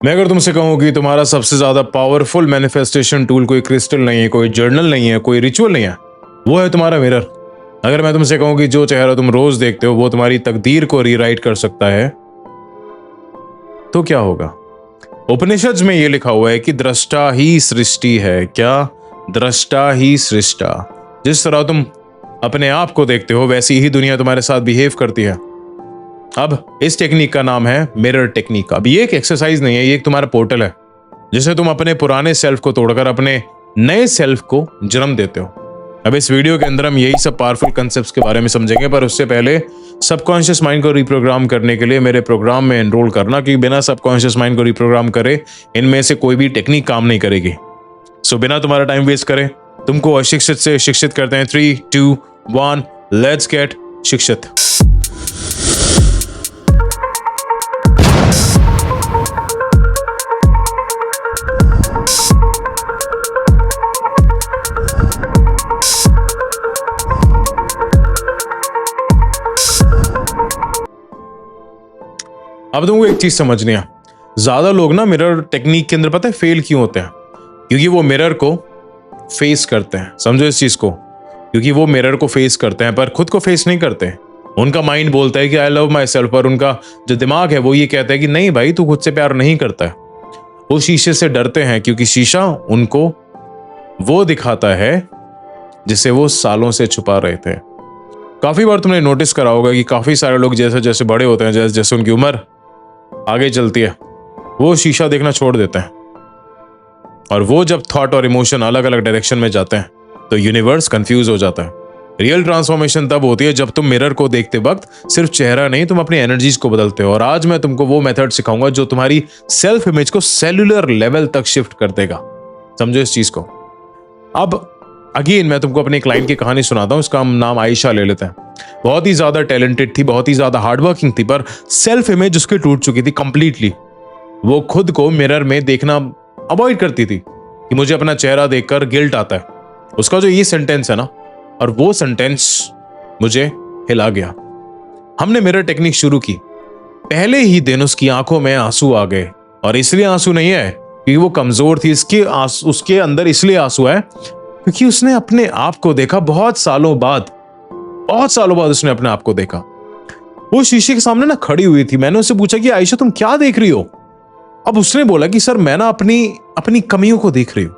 मैं अगर तुमसे कहूं कि तुम्हारा सबसे ज्यादा पावरफुल मैनिफेस्टेशन टूल कोई क्रिस्टल नहीं है, कोई जर्नल नहीं है, कोई रिचुअल नहीं है, वो है तुम्हारा मिरर। अगर मैं तुमसे कहूं कि जो चेहरा तुम रोज देखते हो वो तुम्हारी तकदीर को रीराइट कर सकता है, तो क्या होगा? उपनिषद में ये लिखा हुआ है कि दृष्टा ही सृष्टि है। क्या? दृष्टा ही सृष्टा। जिस तरह तुम अपने आप को देखते हो वैसी ही दुनिया तुम्हारे साथ बिहेव करती है। अब इस टेक्निक का नाम है मिरर टेक्निक। अब ये एक एक्सरसाइज नहीं है, ये एक तुम्हारा पोर्टल है जिसे तुम अपने पुराने सेल्फ को तोड़कर अपने नए सेल्फ को जन्म देते हो। अब इस वीडियो के अंदर हम यही सब पावरफुल कंसेप्ट्स के बारे में समझेंगे, पर उससे पहले सबकॉन्शियस माइंड को रिप्रोग्राम करने के लिए मेरे प्रोग्राम में एनरोल करना, क्योंकि बिना सबकॉन्शियस माइंड को रिप्रोग्राम करे इनमें से कोई भी टेक्निक काम नहीं करेगी। सो बिना तुम्हारा टाइम वेस्ट करे तुमको अशिक्षित से शिक्षित करते हैं। 3, 2, 1, लेट्स गेट शिक्षित। अब तुमको एक चीज समझनी है, ज्यादा लोग ना मिरर टेक्निक के अंदर पता है फेल क्यों होते हैं? क्योंकि वो मिरर को फेस करते हैं। समझो इस चीज को, क्योंकि वो मिरर को फेस करते हैं पर खुद को फेस नहीं करते। उनका माइंड बोलता है कि आई लव माई सेल्फ, पर उनका जो दिमाग है वो ये कहता है कि नहीं भाई, तू खुद से प्यार नहीं करता है। वो शीशे से डरते हैं क्योंकि शीशा उनको वो दिखाता है जिसे वो सालों से छुपा रहे थे। काफी बार तुमने नोटिस करा होगा कि काफी सारे लोग जैसे जैसे बड़े होते हैं, जैसे जैसे उनकी उम्र आगे चलती है, वो शीशा देखना छोड़ देते हैं। और वो जब थॉट और इमोशन अलग अलग डायरेक्शन में जाते हैं तो यूनिवर्स कंफ्यूज हो जाता है। रियल ट्रांसफॉर्मेशन तब होती है जब तुम मिरर को देखते वक्त सिर्फ चेहरा नहीं, तुम अपनी एनर्जीज को बदलते हो। और आज मैं तुमको वो मेथड सिखाऊंगा जो तुम्हारी सेल्फ इमेज को सेल्यूलर लेवल तक शिफ्ट कर देगा। समझो इस चीज को। अब अगेन मैं तुमको अपने क्लाइंट की कहानी सुनाता हूं। उसका नाम आयशा ले लेते हैं। बहुत ही ज्यादा टैलेंटेड थी, बहुत ही ज्यादा हार्डवर्किंग थी, पर सेल्फ इमेज उसकी टूट चुकी थी कंप्लीटली। वो खुद को मिरर में देखना अवॉइड करती थी कि मुझे अपना चेहरा देखकर गिल्ट आता है। उसका जो ये सेंटेंस है ना, और वो सेंटेंस मुझे हिला गया। हमने मिरर टेक्निक शुरू की, पहले ही दिन उसकी आंखों में आंसू आ गए। और इसलिए आंसू नहीं है क्योंकि वो कमजोर थी, उसके अंदर इसलिए आंसू है क्योंकि उसने अपने आप को देखा बहुत सालों बाद उसने अपने आप को देखा। वो शीशे के सामने ना खड़ी हुई थी। मैंने उससे पूछा कि आयशा तुम क्या देख रही हो? अब उसने बोला कि सर मैं ना अपनी कमियों को देख रही हूं।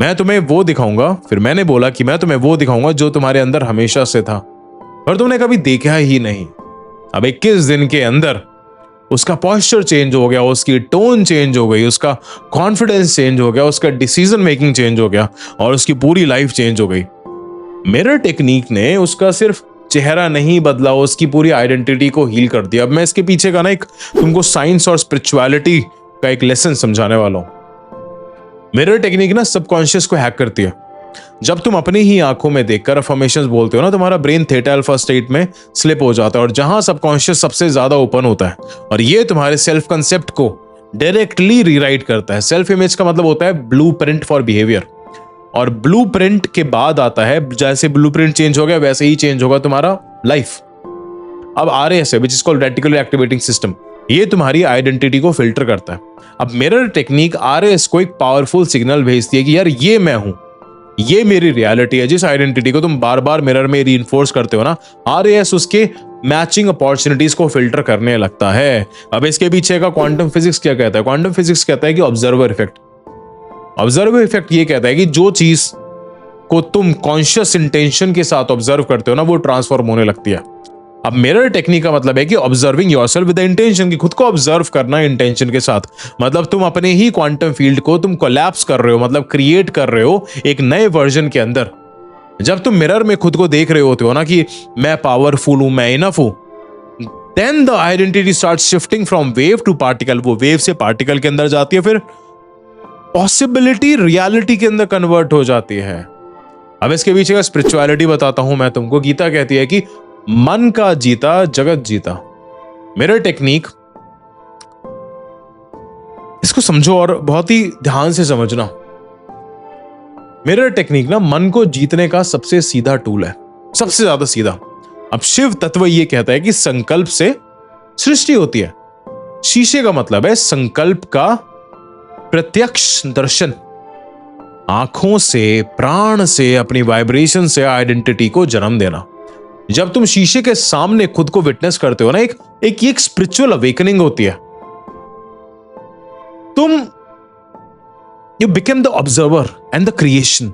मैं तुम्हें वो दिखाऊंगा। फिर मैंने बोला कि मैं तुम्हें वो दिखाऊंगा जो तुम्हारे अंदर हमेशा से था और तुमने कभी देखा ही नहीं। अब 21 दिन के अंदर उसका पॉस्चर चेंज हो गया, उसकी टोन चेंज हो गई, उसका कॉन्फिडेंस चेंज हो गया, उसका डिसीजन मेकिंग चेंज हो गया और उसकी पूरी लाइफ चेंज हो गई। मिरर टेक्निक ने उसका सिर्फ चेहरा नहीं बदला, उसकी पूरी आइडेंटिटी को हील कर दिया। अब मैं इसके पीछे का ना एक तुमको साइंस और स्पिरिचुअलिटी का एक लेसन समझाने वाला हूं। मिरर टेक्निक ना सबकॉन्शियस को हैक करती है। जब तुम अपनी ही आंखों में देखकर अफर्मेशंस बोलते हो ना, तुम्हारा ब्रेन थीटा अल्फा स्टेट में स्लिप हो जाता है और जहां सबकॉन्शियस सबसे ज्यादा ओपन होता है और ये तुम्हारे सेल्फ कंसेप्ट को डायरेक्टली रीराइट करता है। सेल्फ इमेज का मतलब होता है ब्लूप्रिंट फॉर बिहेवियर, और ब्लूप्रिंट के बाद आता है, जैसे ब्लूप्रिंट चेंज हो गया वैसे ही चेंज होगा तुम्हारा लाइफ। अब RAS है, which is called reticular activating system, ये तुम्हारी आइडेंटिटी को फिल्टर करता है। अब मिरर टेक्निक RAS को एक पावरफुल सिग्नल भेजती है कि यार ये मैं हूं, ये मेरी रियलिटी है। जिस आइडेंटिटी को तुम बार बार मिरर में रीइंफोर्स करते हो ना, RAS उसके मैचिंग अपॉर्चुनिटीज को फिल्टर करने लगता है। अब इसके पीछे का क्वांटम फिजिक्स क्या कहता है? क्वांटम फिजिक्स कहता है कि ऑब्जर्वर इफेक्ट। ऑब्जर्वर इफेक्ट ये कहता है कि जो चीज को तुम कॉन्शियस इंटेंशन के साथ ऑब्जर्व करते हो ना, वो ट्रांसफॉर्म होने लगती है। अब मिरर टेक्निक का मतलब है कि observing yourself with the intention, कि खुद को ऑब्जर्व करना इंटेंशन के साथ। मतलब तुम अपने ही क्वांटम फील्ड को तुम कोलैप्स कर रहे हो, मतलब क्रिएट कर रहे हो एक नए वर्जन के अंदर। जब तुम मिरर में खुद को देख रहे होते हो ना कि मैं पावरफुल हूं, मैं इनफ हूं, then the identity start shifting from wave to particle. वो वेव से पार्टिकल के अंदर जाती है, फिर पॉसिबिलिटी रियलिटी के अंदर कन्वर्ट हो जाती है। अब इसके पीछे का स्पिरिचुअलिटी बताता हूं मैं तुमको। गीता कहती है कि मन का जीता जगत जीता। मिरर टेक्निक, इसको समझो और बहुत ही ध्यान से समझना। मिरर टेक्निक ना मन को जीतने का सबसे सीधा टूल है, सबसे ज्यादा सीधा। अब शिव तत्व ये कहता है कि संकल्प से सृष्टि होती है। शीशे का मतलब है संकल्प का प्रत्यक्ष दर्शन, आंखों से, प्राण से, अपनी वाइब्रेशन से आइडेंटिटी को जन्म देना। जब तुम शीशे के सामने खुद को विटनेस करते हो ना, एक स्पिरिचुअल अवेकनिंग होती है। तुम you become the observer and the creation.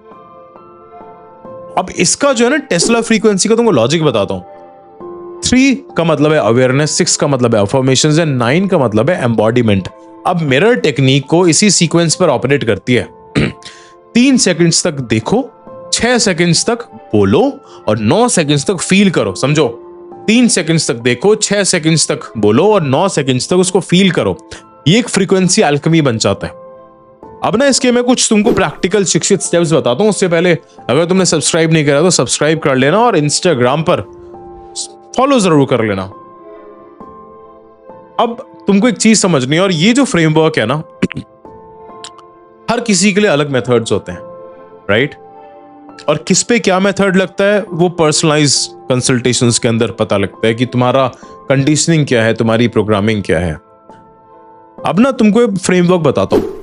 अब इसका जो है ना टेस्ला फ्रीक्वेंसी का तुमको लॉजिक बताता हूं। 3 का मतलब है अवेयरनेस, 6 का मतलब है अफर्मेशंस एंड 9 का मतलब है एम्बॉडीमेंट। अब मिरर टेक्निक को इसी सीक्वेंस पर ऑपरेट करती है। 3 सेकंड्स तक देखो, 6 सेकंड्स तक बोलो और 9 सेकंड्स तक फील करो। समझो, 3 सेकंड्स तक देखो, 6 सेकंड्स तक बोलो और 9 सेकंड्स तक उसको फील करो। ये एक फ्रीक्वेंसी अल्केमी बन जाता है। अब ना इसके मैं कुछ तुमको प्रैक्टिकल शिक्षित स्टेप्स बताता हूं। उससे पहले अगर तुमने सब्सक्राइब नहीं करा तो सब्सक्राइब कर लेना और इंस्टाग्राम पर फॉलो जरूर कर लेना। अब तुमको एक चीज समझनी है, और ये जो फ्रेमवर्क है ना, हर किसी के लिए अलग मेथड्स होते हैं, राइट? और किस पे क्या मेथड लगता है वो पर्सनलाइज कंसल्टेशंस के अंदर पता लगता है कि तुम्हारा कंडीशनिंग क्या है, तुम्हारी प्रोग्रामिंग क्या है। अब ना तुमको एक फ्रेमवर्क बताता हूं।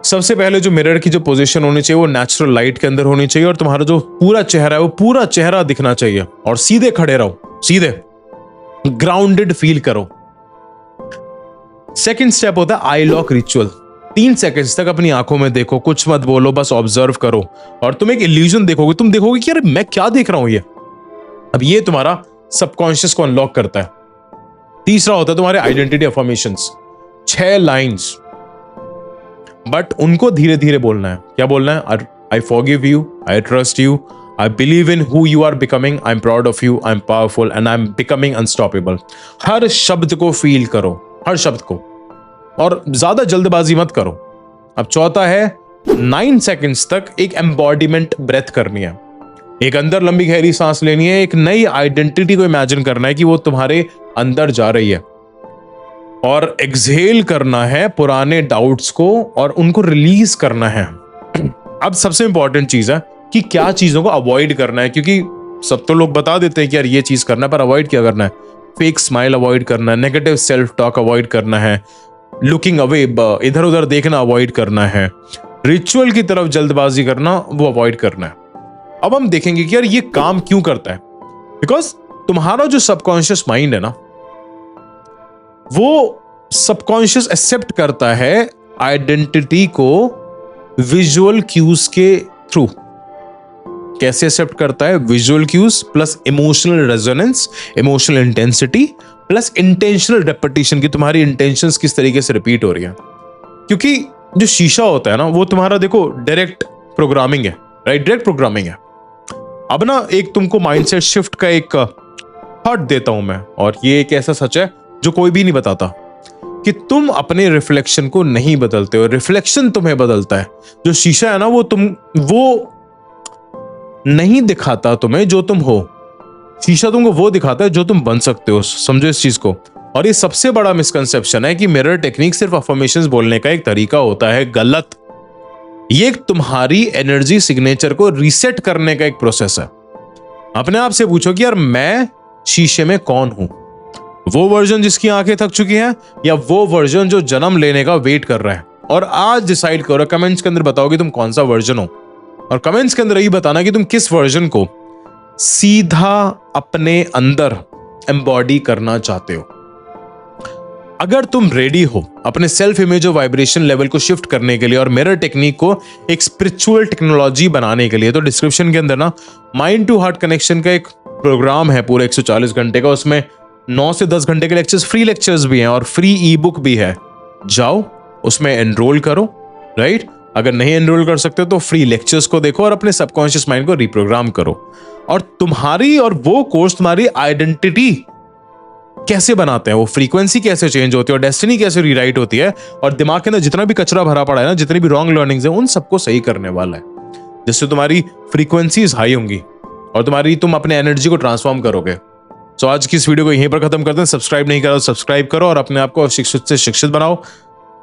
सबसे पहले जो मिरर की जो पोजीशन होनी चाहिए वो नेचुरल लाइट के अंदर होनी चाहिए, और तुम्हारा जो पूरा चेहरा है वो पूरा चेहरा दिखना चाहिए, और सीधे खड़े रहो, सीधे ग्राउंडेड फील करो। सेकंड स्टेप होता है आई लॉक रिचुअल। 3 सेकंड्स तक अपनी आंखों में देखो, कुछ मत बोलो, बस ऑब्जर्व करो, और तुम एक इल्यूजन देखोगे। तुम देखोगे कि यार मैं क्या देख रहा हूं ये। अब ये तुम्हारा सबकॉन्शियस को अनलॉक करता है। तीसरा होता है तुम्हारे आइडेंटिटी अफर्मेशंस, 6 लाइंस, बट उनको धीरे धीरे बोलना है। क्या बोलना है? I forgive you, I trust you, I believe in who you are becoming, I am proud of you, I am powerful and I am becoming unstoppable. हर शब्द को फील करो, हर शब्द को, और ज्यादा जल्दबाजी मत करो। अब चौथा है 9 सेकंड्स तक एक एम्बॉडीमेंट ब्रेथ करनी है। एक अंदर लंबी गहरी सांस लेनी है, एक नई आइडेंटिटी को इमेजिन करना है कि वो तुम्हारे अंदर जा रही है, और एक्सहेल करना है पुराने डाउट्स को और उनको रिलीज करना है। अब सबसे इंपॉर्टेंट चीज है कि क्या चीजों को अवॉइड करना है, क्योंकि सब तो लोग बता देते हैं कि यार ये चीज करना है, पर अवॉइड क्या करना है? फेक स्माइल अवॉइड करना है, नेगेटिव सेल्फ टॉक अवॉइड करना है, लुकिंग अवे, इधर उधर देखना अवॉइड करना है, रिचुअल की तरफ जल्दबाजी करना वो अवॉइड करना है। अब हम देखेंगे कि यार ये काम क्यों करता है। बिकॉज तुम्हारा जो सबकॉन्शियस माइंड है ना, वो सबकॉन्शियस एक्सेप्ट करता है आइडेंटिटी को विजुअल क्यूज के थ्रू। कैसे एक्सेप्ट करता है? Visual cues plus emotional resonance, emotional intensity plus intentional repetition की तुम्हारी इंटेंशंस किस तरीके से रिपीट हो रही है। क्योंकि जो शीशा होता है ना, वो तुम्हारा देखो डायरेक्ट प्रोग्रामिंग है, राइट? डायरेक्ट प्रोग्रामिंग है। अब ना एक तुमको माइंडसेट शिफ्ट का एक थॉट देता हूं मैं, और ये एक ऐसा सच है जो कोई भी नहीं बताता, कि तुम अपने रिफ्लेक्शन को नहीं बदलते हो, रिफ्लेक्शन तुम्हें बदलता है। जो शीशा है ना, वो नहीं दिखाता तुम्हें जो तुम हो, शीशा तुमको वो दिखाता है जो तुम बन सकते हो। समझो इस चीज को। और ये सबसे बड़ा मिसकंसेप्शन है कि मिरर टेक्निक सिर्फ अफर्मेशंस बोलने का एक तरीका होता है। गलत। ये एक तुम्हारी एनर्जी सिग्नेचर को रीसेट करने का एक प्रोसेस है। अपने आप से पूछो कि यार मैं शीशे में कौन हूं? वो वर्जन जिसकी आंखें थक चुकी हैं, या वो वर्जन जो जन्म लेने का वेट कर रहा है? और आज डिसाइड करो, कमेंट्स के अंदर बताओ कि तुम कौन सा वर्जन हो, और कमेंट्स के अंदर यही बताना कि तुम किस वर्जन को सीधा अपने अंदर एम्बॉडी करना चाहते हो। अगर तुम रेडी हो अपने सेल्फ इमेज और वाइब्रेशन लेवल को शिफ्ट करने के लिए और मिरर टेक्निक को एक स्पिरिचुअल टेक्नोलॉजी बनाने के लिए, तो डिस्क्रिप्शन के अंदर ना माइंड टू हार्ट कनेक्शन का एक प्रोग्राम है पूरे 140 घंटे का। उसमें 9 से 10 घंटे के लेक्चर्स, फ्री लेक्चर्स भी हैं और फ्री ई बुक भी है। जाओ उसमें एनरोल करो, राइट? अगर नहीं एनरोल कर सकते तो फ्री लेक्चर्स को देखो और अपने सबकॉन्शियस माइंड को रिप्रोग्राम करो। और तुम्हारी और वो कोर्स तुम्हारी आइडेंटिटी कैसे बनाते हैं, वो फ्रीक्वेंसी कैसे चेंज होती है और डेस्टिनी कैसे रीराइट होती है, और दिमाग के अंदर जितना भी कचरा भरा पड़ा है ना, जितनी भी रॉन्ग लर्निंग्स है, उन सबको सही करने वाला है, जिससे तुम्हारी फ्रीक्वेंसीज हाई होंगी और तुम अपने एनर्जी को ट्रांसफॉर्म करोगे। तो आज की इस वीडियो को यहीं पर खत्म करते हैं। सब्सक्राइब नहीं करा तो सब्सक्राइब करो और अपने आप को शिक्षित से शिक्षित बनाओ।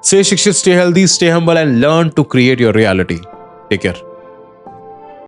Stay शिक्षित, stay healthy, stay humble and learn to create your reality. Take care.